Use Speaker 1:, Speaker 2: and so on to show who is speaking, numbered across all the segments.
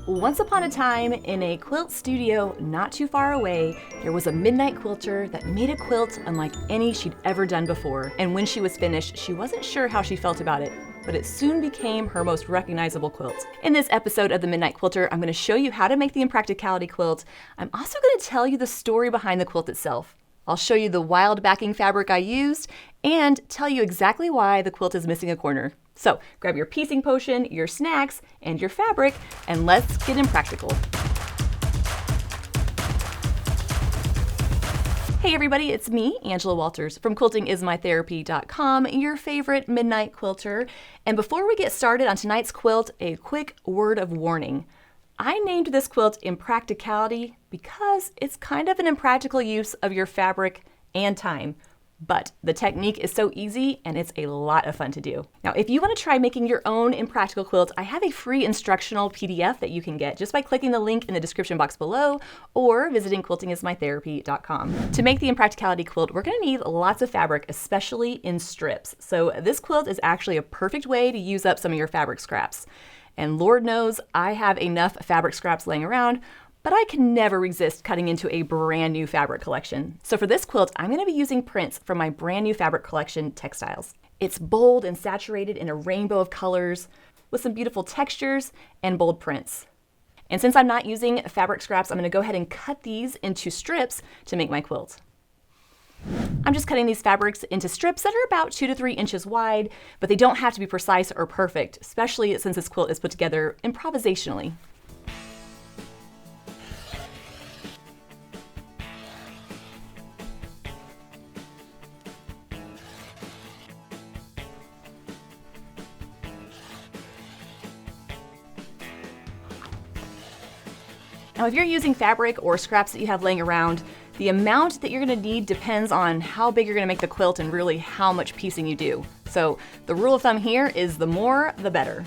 Speaker 1: Once upon a time, in a quilt studio not too far away, there was a midnight quilter that made a quilt unlike any she'd ever done before. And when she was finished, she wasn't sure how she felt about it, but it soon became her most recognizable quilt. In this episode of The Midnight Quilter, I'm going to show you how to make the Impracticality Quilt. I'm also going to tell you the story behind the quilt itself. I'll show you the wild backing fabric I used and tell you exactly why the quilt is missing a corner. So grab your piecing potion, your snacks, and your fabric, and let's get impractical. Hey everybody, it's me, Angela Walters from quiltingismytherapy.com, your favorite midnight quilter. And before we get started on tonight's quilt, a quick word of warning. I named this quilt Impracticality because it's kind of an impractical use of your fabric and time. But the technique is so easy and it's a lot of fun to do. Now, if you want to try making your own impractical quilt, I have a free instructional PDF that you can get just by clicking the link in the description box below or visiting quiltingismytherapy.com. To make the Impracticality quilt, we're going to need lots of fabric, especially in strips. So this quilt is actually a perfect way to use up some of your fabric scraps. And Lord knows I have enough fabric scraps laying around, but I can never resist cutting into a brand new fabric collection. So for this quilt, I'm going to be using prints from my brand new fabric collection, Textiles. It's bold and saturated in a rainbow of colors with some beautiful textures and bold prints. And since I'm not using fabric scraps, I'm going to go ahead and cut these into strips to make my quilt. I'm just cutting these fabrics into strips that are about 2 to 3 inches wide, but they don't have to be precise or perfect, especially since this quilt is put together improvisationally. Now, if you're using fabric or scraps that you have laying around, the amount that you're going to need depends on how big you're going to make the quilt and really how much piecing you do. So the rule of thumb here is the more, the better.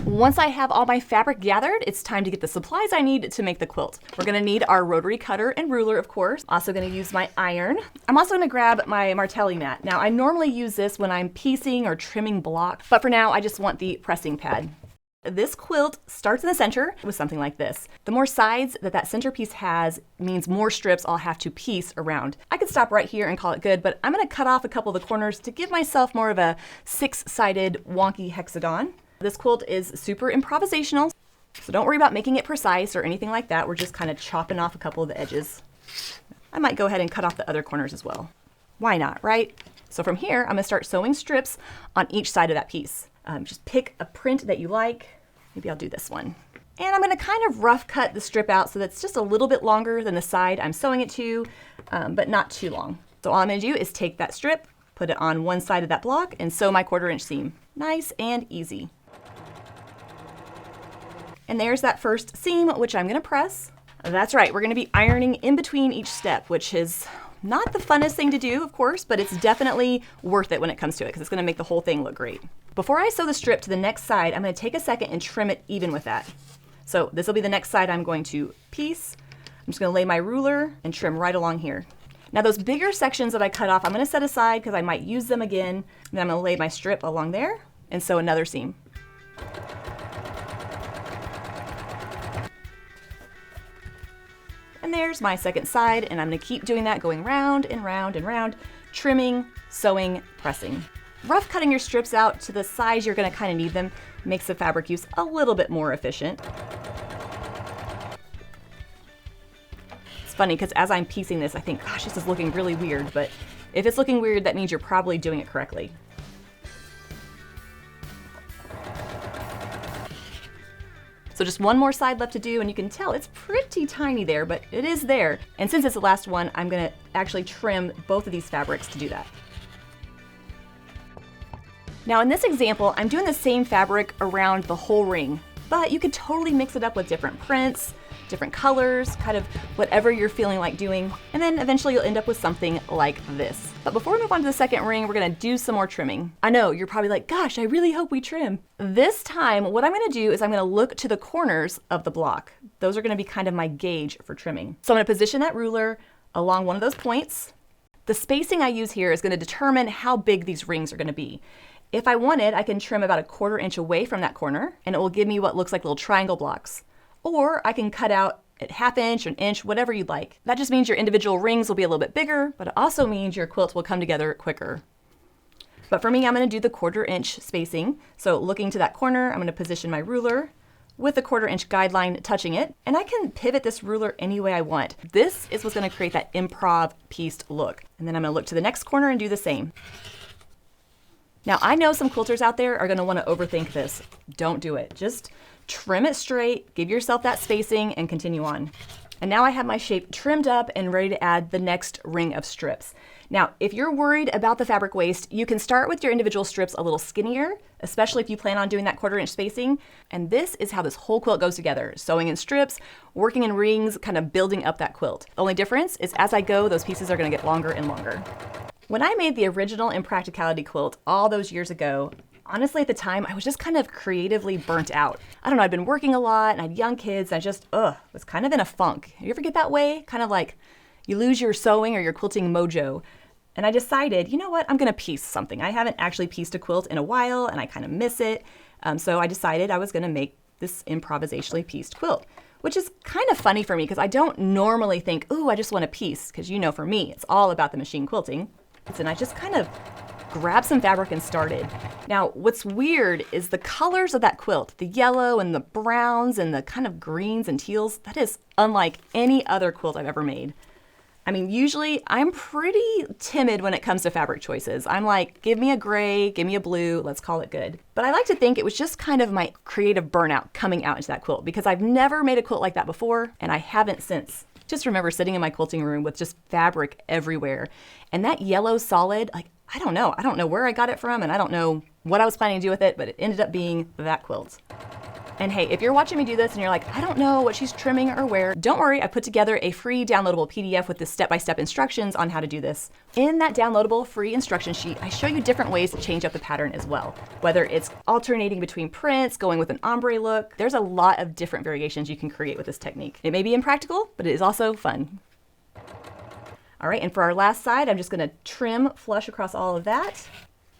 Speaker 1: Once I have all my fabric gathered, it's time to get the supplies I need to make the quilt. We're going to need our rotary cutter and ruler, of course. Also going to use my iron. I'm also going to grab my martelli mat. Now, I normally use this when I'm piecing or trimming block, but for now, I just want the pressing pad. This quilt starts in the center with something like this. The more sides that centerpiece has means more strips I'll have to piece around. I could stop right here and call it good, but I'm going to cut off a couple of the corners to give myself more of a 6-sided wonky hexagon. This quilt is super improvisational, so don't worry about making it precise or anything like that. We're just kind of chopping off a couple of the edges. I might go ahead and cut off the other corners as well. Why not, right? So from here, I'm going to start sewing strips on each side of that piece. Just pick a print that you like. Maybe I'll do this one. And I'm going to kind of rough cut the strip out so that's just a little bit longer than the side I'm sewing it to, but not too long. So all I'm going to do is take that strip, put it on one side of that block, and sew my 1/4 inch seam. Nice and easy. And there's that first seam, which I'm going to press. That's right, we're going to be ironing in between each step, which is not the funnest thing to do, of course, but it's definitely worth it when it comes to it because it's going to make the whole thing look great. Before I sew the strip to the next side, I'm going to take a second and trim it even with that. So this will be the next side I'm going to piece. I'm just going to lay my ruler and trim right along here. Now those bigger sections that I cut off, I'm going to set aside because I might use them again. And then I'm going to lay my strip along there and sew another seam. And there's my second side, and I'm going to keep doing that, going round and round and round, trimming, sewing, pressing. Rough cutting your strips out to the size you're going to kind of need them makes the fabric use a little bit more efficient. It's funny because as I'm piecing this, I think, gosh, this is looking really weird, but if it's looking weird, that means you're probably doing it correctly. So just one more side left to do, and you can tell it's pretty tiny there, but it is there. And since it's the last one, I'm going to actually trim both of these fabrics to do that. Now in this example, I'm doing the same fabric around the whole ring, but you could totally mix it up with different prints, different colors, kind of whatever you're feeling like doing, and then eventually you'll end up with something like this. But before we move on to the second ring, we're going to do some more trimming. I know, you're probably like, gosh, I really hope we trim. This time, what I'm going to do is I'm going to look to the corners of the block. Those are going to be kind of my gauge for trimming. So I'm going to position that ruler along one of those points. The spacing I use here is going to determine how big these rings are going to be. If I wanted, I can trim about 1/4 inch away from that corner, and it will give me what looks like little triangle blocks. Or I can cut out at 1/2 inch, an inch, whatever you'd like. That just means your individual rings will be a little bit bigger, but it also means your quilt will come together quicker. But for me, I'm going to do the 1/4 inch spacing. So looking to that corner, I'm going to position my ruler with the 1/4 inch guideline touching it, and I can pivot this ruler any way I want. This is what's going to create that improv pieced look. And then I'm going to look to the next corner and do the same. Now, I know some quilters out there are going to want to overthink this. Don't do it. Just trim it straight, give yourself that spacing, and continue on. And now I have my shape trimmed up and ready to add the next ring of strips. Now, if you're worried about the fabric waste, you can start with your individual strips a little skinnier, especially if you plan on doing that 1/4 inch spacing. And this is how this whole quilt goes together. Sewing in strips, working in rings, kind of building up that quilt. The only difference is as I go, those pieces are going to get longer and longer. When I made the original Impracticality Quilt all those years ago, honestly, at the time, I was just kind of creatively burnt out. I don't know, I'd been working a lot and I had young kids. And I just, was kind of in a funk. You ever get that way? Kind of like you lose your sewing or your quilting mojo. And I decided, you know what, I'm going to piece something. I haven't actually pieced a quilt in a while and I kind of miss it. So I decided I was going to make this improvisationally pieced quilt, which is kind of funny for me because I don't normally think, ooh, I just want a piece. Because you know, for me, it's all about the machine quilting. And I just kind of grabbed some fabric and started. Now, what's weird is the colors of that quilt, the yellow and the browns and the kind of greens and teals, that is unlike any other quilt I've ever made. I mean, usually I'm pretty timid when it comes to fabric choices. I'm like, give me a gray, give me a blue, let's call it good. But I like to think it was just kind of my creative burnout coming out into that quilt because I've never made a quilt like that before and I haven't since. Just remember sitting in my quilting room with just fabric everywhere. And that yellow solid, like, I don't know where I got it from and I don't know what I was planning to do with it, but it ended up being that quilt. And hey, if you're watching me do this and you're like, I don't know what she's trimming or where, don't worry, I put together a free downloadable PDF with the step-by-step instructions on how to do this. In that downloadable free instruction sheet, I show you different ways to change up the pattern as well. Whether it's alternating between prints, going with an ombre look, there's a lot of different variations you can create with this technique. It may be impractical, but it is also fun. All right, and for our last side, I'm just gonna trim flush across all of that.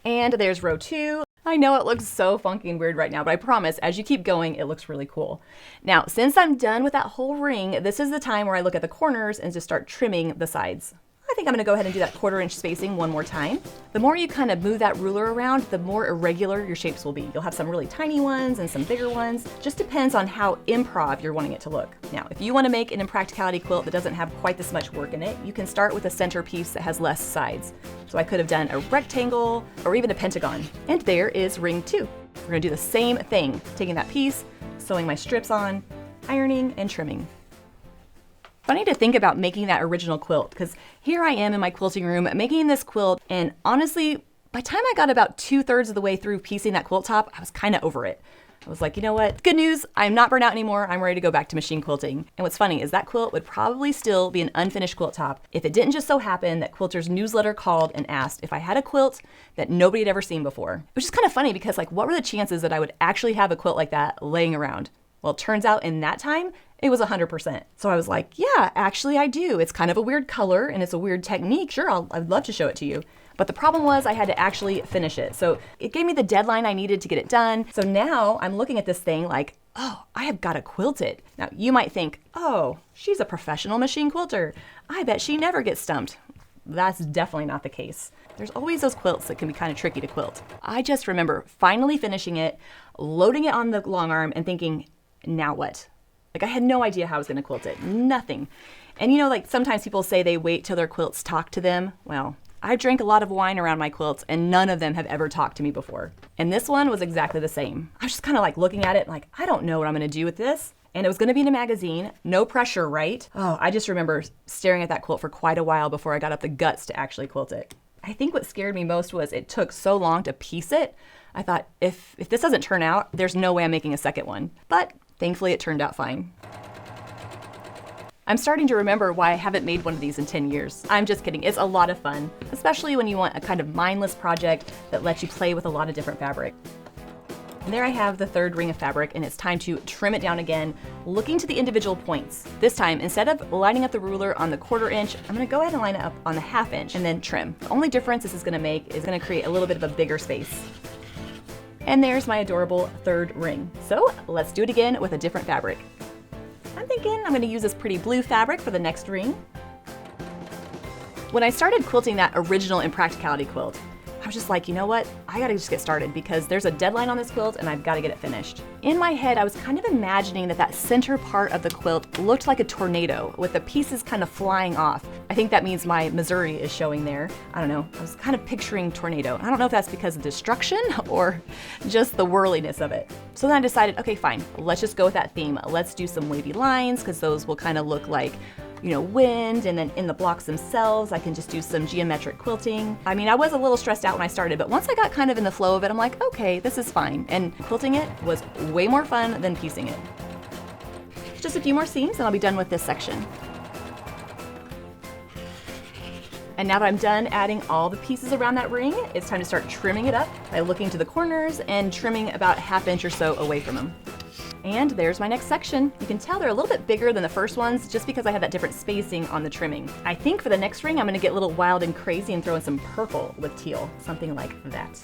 Speaker 1: And there's row 2. I know it looks so funky and weird right now, but I promise as you keep going, it looks really cool. Now, since I'm done with that whole ring, this is the time where I look at the corners and just start trimming the sides. I think I'm gonna go ahead and do that 1/4 inch spacing one more time. The more you kind of move that ruler around, the more irregular your shapes will be. You'll have some really tiny ones and some bigger ones. Just depends on how improv you're wanting it to look. Now, if you wanna make an Impracticality quilt that doesn't have quite this much work in it, you can start with a centerpiece that has less sides. So I could have done a rectangle or even a pentagon. And there is ring 2. We're gonna do the same thing, taking that piece, sewing my strips on, ironing, and trimming. Funny to think about making that original quilt, because here I am in my quilting room making this quilt, and honestly, by the time I got about 2/3 of the way through piecing that quilt top, I was kind of over it. I was like, you know what? Good news, I'm not burnt out anymore. I'm ready to go back to machine quilting. And what's funny is that quilt would probably still be an unfinished quilt top if it didn't just so happen that Quilter's newsletter called and asked if I had a quilt that nobody had ever seen before. Which is kind of funny because, like, what were the chances that I would actually have a quilt like that laying around? Well, it turns out in that time, it was 100%. So I was like, yeah, actually I do. It's kind of a weird color and it's a weird technique. Sure, I'd love to show it to you. But the problem was I had to actually finish it. So it gave me the deadline I needed to get it done. So now I'm looking at this thing like, oh, I have got to quilt it. Now you might think, oh, she's a professional machine quilter. I bet she never gets stumped. That's definitely not the case. There's always those quilts that can be kind of tricky to quilt. I just remember finally finishing it, loading it on the long arm and thinking, now what? Like, I had no idea how I was going to quilt it. Nothing. And you know, like sometimes people say they wait till their quilts talk to them. Well, I drank a lot of wine around my quilts and none of them have ever talked to me before. And this one was exactly the same. I was just kind of like looking at it like, I don't know what I'm going to do with this. And it was going to be in a magazine. No pressure, right? Oh, I just remember staring at that quilt for quite a while before I got up the guts to actually quilt it. I think what scared me most was it took so long to piece it. I thought, if this doesn't turn out, there's no way I'm making a second one. But thankfully, it turned out fine. I'm starting to remember why I haven't made one of these in 10 years. I'm just kidding. It's a lot of fun, especially when you want a kind of mindless project that lets you play with a lot of different fabric. And there I have the 3rd ring of fabric, and it's time to trim it down again, looking to the individual points. This time, instead of lining up the ruler on the 1/4 inch, I'm gonna go ahead and line it up on the 1/2 inch and then trim. The only difference this is gonna make is gonna create a little bit of a bigger space. And there's my adorable third ring. So let's do it again with a different fabric. I'm thinking I'm going to use this pretty blue fabric for the next ring. When I started quilting that original Impracticality quilt, I was just like, you know what? I gotta just get started because there's a deadline on this quilt and I've gotta get it finished. In my head, I was kind of imagining that center part of the quilt looked like a tornado with the pieces kind of flying off. I think that means my Missouri is showing there. I don't know, I was kind of picturing tornado. I don't know if that's because of destruction or just the whirliness of it. So then I decided, okay, fine, let's just go with that theme. Let's do some wavy lines because those will kind of look like, you know, wind, and then in the blocks themselves, I can just do some geometric quilting. I mean, I was a little stressed out when I started, but once I got kind of in the flow of it, I'm like, okay, this is fine. And quilting it was way more fun than piecing it. Just a few more seams and I'll be done with this section. And now that I'm done adding all the pieces around that ring, it's time to start trimming it up by looking to the corners and trimming about 1/2 inch or so away from them. And there's my next section. You can tell they're a little bit bigger than the first ones just because I had that different spacing on the trimming. I think for the next ring, I'm gonna get a little wild and crazy and throw in some purple with teal, something like that.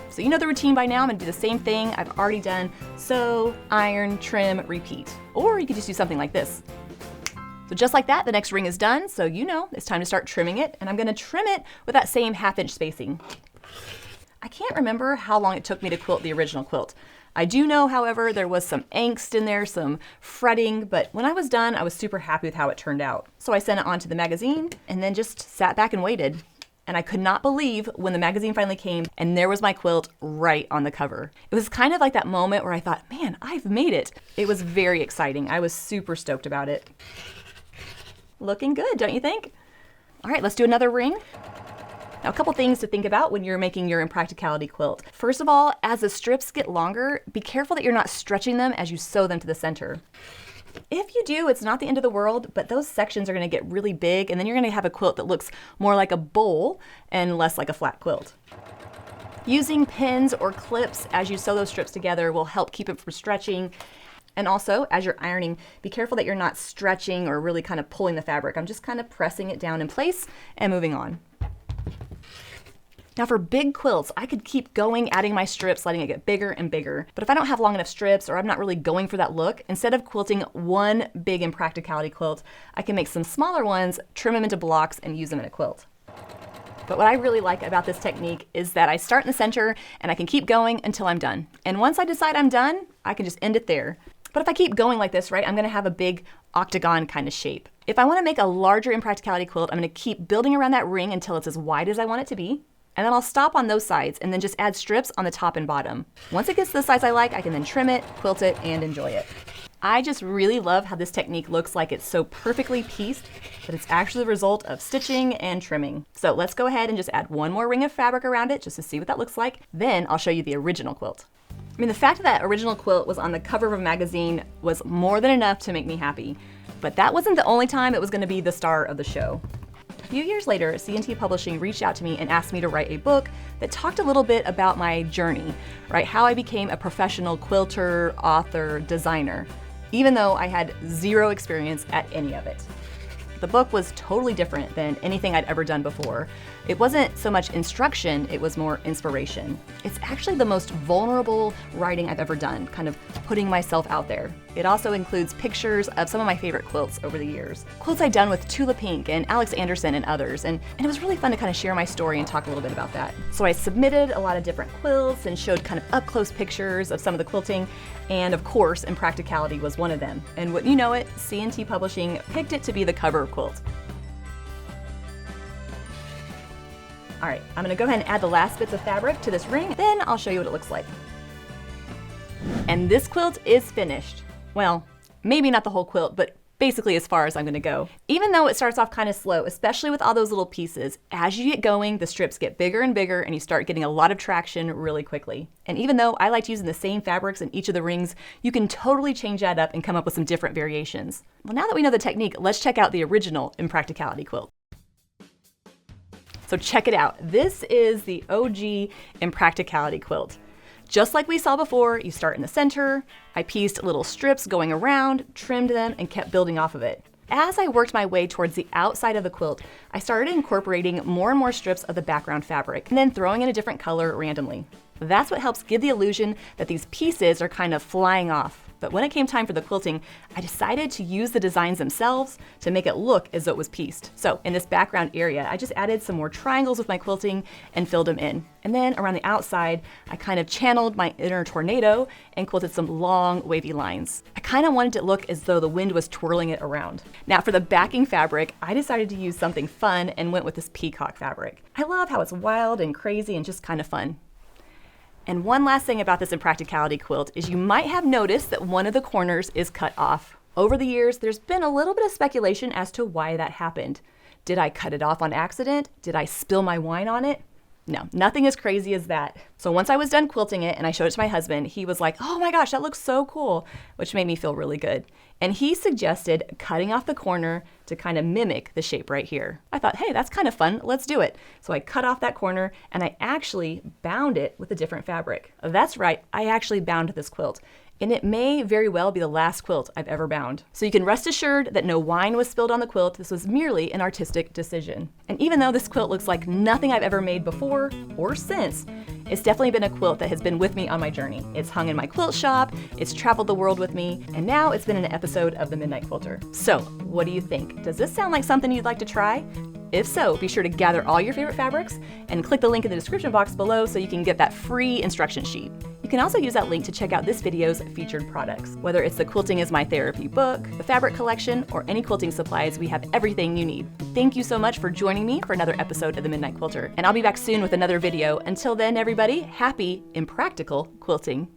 Speaker 1: So you know the routine by now. I'm gonna do the same thing I've already done. Sew, iron, trim, repeat. Or you could just do something like this. So just like that, the next ring is done. So you know it's time to start trimming it. And I'm gonna trim it with that same 1/2 inch spacing. I can't remember how long it took me to quilt the original quilt. I do know, however, there was some angst in there, some fretting, but when I was done, I was super happy with how it turned out. So I sent it on to the magazine and then just sat back and waited. And I could not believe when the magazine finally came and there was my quilt right on the cover. It was kind of like that moment where I thought, man, I've made it. It was very exciting. I was super stoked about it. Looking good, don't you think? All right, let's do another ring. Now, a couple things to think about when you're making your Impracticality quilt. First of all, as the strips get longer, be careful that you're not stretching them as you sew them to the center. If you do, it's not the end of the world, but those sections are gonna get really big and then you're gonna have a quilt that looks more like a bowl and less like a flat quilt. Using pins or clips as you sew those strips together will help keep it from stretching. And also, as you're ironing, be careful that you're not stretching or really kind of pulling the fabric. I'm just kind of pressing it down in place and moving on. Now for big quilts, I could keep going, adding my strips, letting it get bigger and bigger. But if I don't have long enough strips or I'm not really going for that look, instead of quilting one big Impracticality quilt, I can make some smaller ones, trim them into blocks, and use them in a quilt. But what I really like about this technique is that I start in the center and I can keep going until I'm done. And once I decide I'm done, I can just end it there. But if I keep going like this, right, I'm gonna have a big octagon kind of shape. If I wanna make a larger Impracticality quilt, I'm gonna keep building around that ring until it's as wide as I want it to be. And then I'll stop on those sides and then just add strips on the top and bottom. Once it gets to the size I like, I can then trim it, quilt it, and enjoy it. I just really love how this technique looks like it's so perfectly pieced, but it's actually the result of stitching and trimming. So let's go ahead and just add one more ring of fabric around it just to see what that looks like. Then I'll show you the original quilt. I mean, the fact that original quilt was on the cover of a magazine was more than enough to make me happy. But that wasn't the only time it was gonna be the star of the show. A few years later, C&T Publishing reached out to me and asked me to write a book that talked a little bit about my journey, right? How I became a professional quilter, author, designer, even though I had zero experience at any of it. The book was totally different than anything I'd ever done before. It wasn't so much instruction, it was more inspiration. It's actually the most vulnerable writing I've ever done, kind of putting myself out there. It also includes pictures of some of my favorite quilts over the years. Quilts I'd done with Tula Pink and Alex Anderson and others, and it was really fun to kind of share my story and talk a little bit about that. So I submitted a lot of different quilts and showed kind of up-close pictures of some of the quilting, and of course, Impracticality was one of them. And wouldn't you know it, C&T Publishing picked it to be the cover quilt. All right, I'm gonna go ahead and add the last bits of fabric to this ring, then I'll show you what it looks like. And this quilt is finished. Well, maybe not the whole quilt, but basically as far as I'm gonna go. Even though it starts off kind of slow, especially with all those little pieces, as you get going, the strips get bigger and bigger and you start getting a lot of traction really quickly. And even though I liked using the same fabrics in each of the rings, you can totally change that up and come up with some different variations. Well, now that we know the technique, let's check out the original Impracticality quilt. So check it out. This is the OG Impracticality quilt. Just like we saw before, you start in the center. I pieced little strips going around, trimmed them, and kept building off of it. As I worked my way towards the outside of the quilt, I started incorporating more and more strips of the background fabric, and then throwing in a different color randomly. That's what helps give the illusion that these pieces are kind of flying off. But when it came time for the quilting, I decided to use the designs themselves to make it look as though it was pieced. So in this background area, I just added some more triangles with my quilting and filled them in. And then around the outside, I kind of channeled my inner tornado and quilted some long wavy lines. I kind of wanted it to look as though the wind was twirling it around. Now for the backing fabric, I decided to use something fun and went with this peacock fabric. I love how it's wild and crazy and just kind of fun. And one last thing about this Impracticality quilt is you might have noticed that one of the corners is cut off. Over the years, there's been a little bit of speculation as to why that happened. Did I cut it off on accident? Did I spill my wine on it? No, nothing as crazy as that. So once I was done quilting it and I showed it to my husband, he was like, oh my gosh, that looks so cool, which made me feel really good. And he suggested cutting off the corner to kind of mimic the shape right here. I thought, hey, that's kind of fun, let's do it. So I cut off that corner and I actually bound it with a different fabric. That's right, I actually bound this quilt. And it may very well be the last quilt I've ever bound. So you can rest assured that no wine was spilled on the quilt. This was merely an artistic decision. And even though this quilt looks like nothing I've ever made before or since, it's definitely been a quilt that has been with me on my journey. It's hung in my quilt shop, it's traveled the world with me, and now it's been an episode of The Midnight Quilter. So what do you think? Does this sound like something you'd like to try? If so, be sure to gather all your favorite fabrics and click the link in the description box below so you can get that free instruction sheet. You can also use that link to check out this video's featured products. Whether it's the Quilting is My Therapy book, the fabric collection, or any quilting supplies, we have everything you need. Thank you so much for joining me for another episode of The Midnight Quilter, and I'll be back soon with another video. Until then, everybody, happy Impractical quilting.